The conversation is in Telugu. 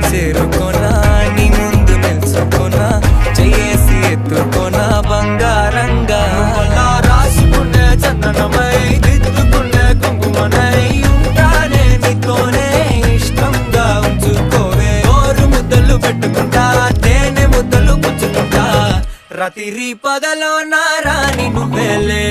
చేరుకోనా నీ ముందు నిల్చుకోనా చేసి ఎత్తుకోనా బంగారంగా రాసుకునే చందనమై దిద్దుకునే కుంకుమనై ఉంటానే నీతోనే ఇష్టంగా ఉంచుకోవే ఓరు ముద్దలు పెట్టుకుంటా తేనె ముద్దలు పుచ్చుకుంటా రాత్రి పగలో నా రాణి నువ్వేలే